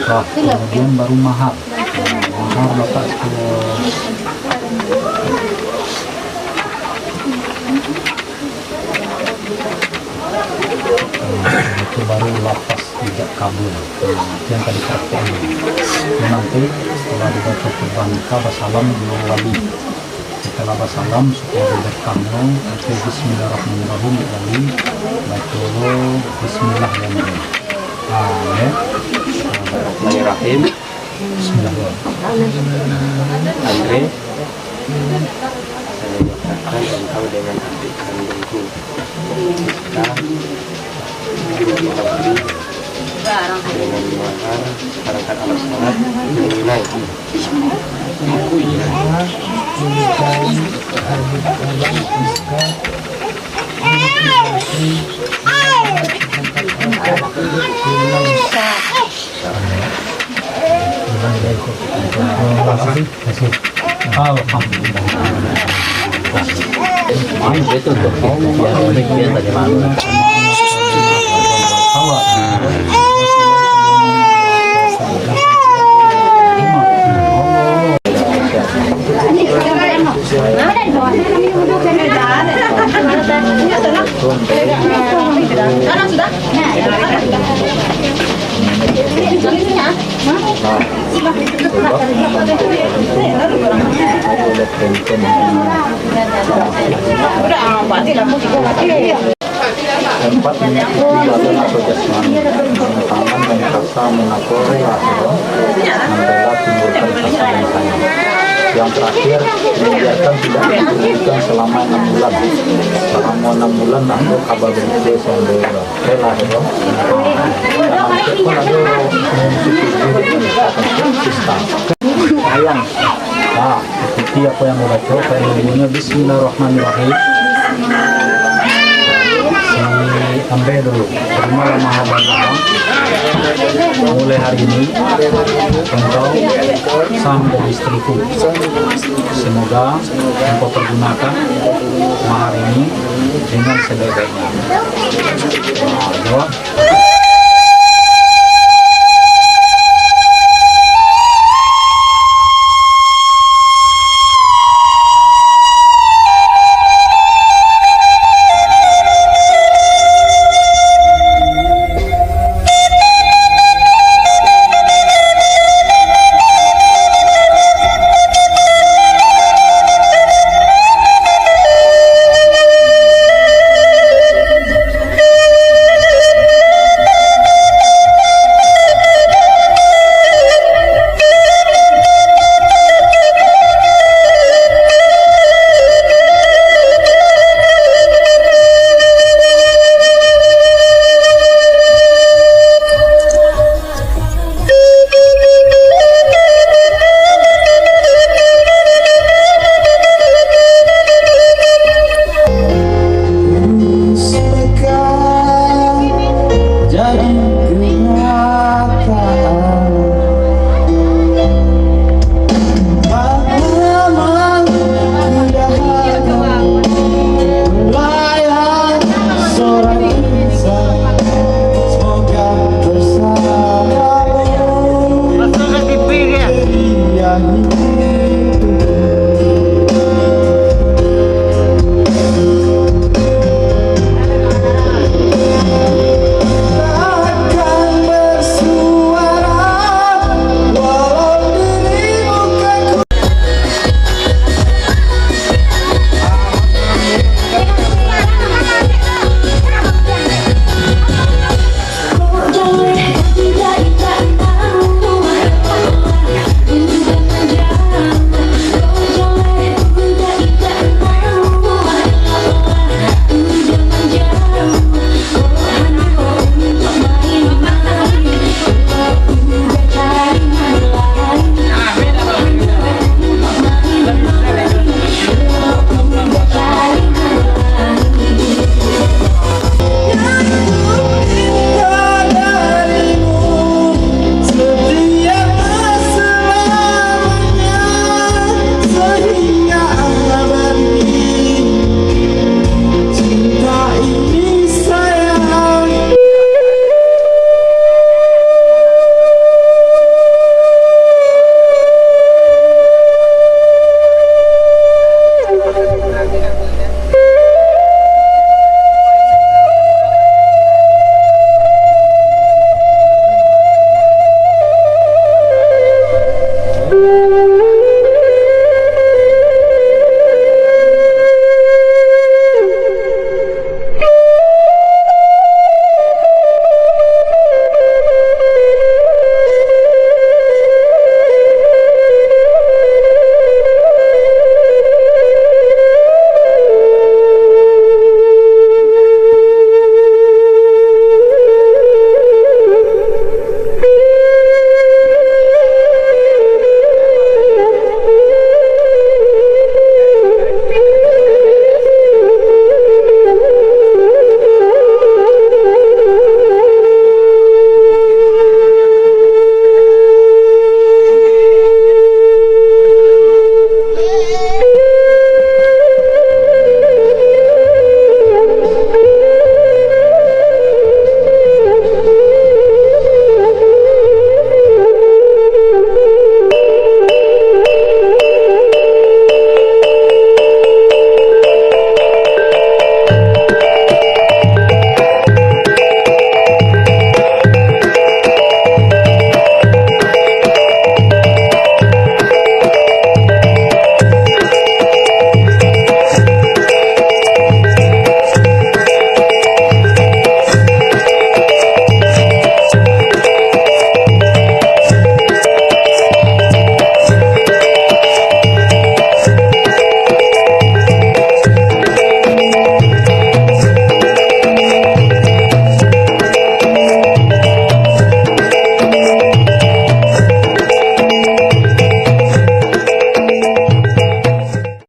Wah, kemudian baru mahar. Mahar bapak itu baru lapas tidak kabul. Yang tadi prakteknya. Nanti setelah dibaca kurban basalam dua wali. Setelah basalam supaya berkamu itu bismillahirrahmanirrahim wali baca bismillah yang ya. Bismillahirrahmanirrahim. Bismillahirrahmanirrahim. Andre, saya nyatakan engkau dengan adik kandungku. Kita beli dengan mahar sekarangkan alat sholat menunai. Alhamdulillah. Itu untuk biar tadi malu. Empat ibadah atau jasmani, tangan dan kasa menakori akhirat, membela timbulkan rasa dan sayang. Yang terakhir, membiarkan tidak ditunjukkan selama 6 bulan. Selama 6 bulan, aku kabar berita sampai rela itu. Sayang. Nah, ikuti apa yang mau baca. Kayak Bismillahirrahmanirrahim. Sampai dulu terima maha mulai hari ini engkau sampai istriku, semoga engkau pergunakan mahar ini dengan sebaik-baiknya. Jawab.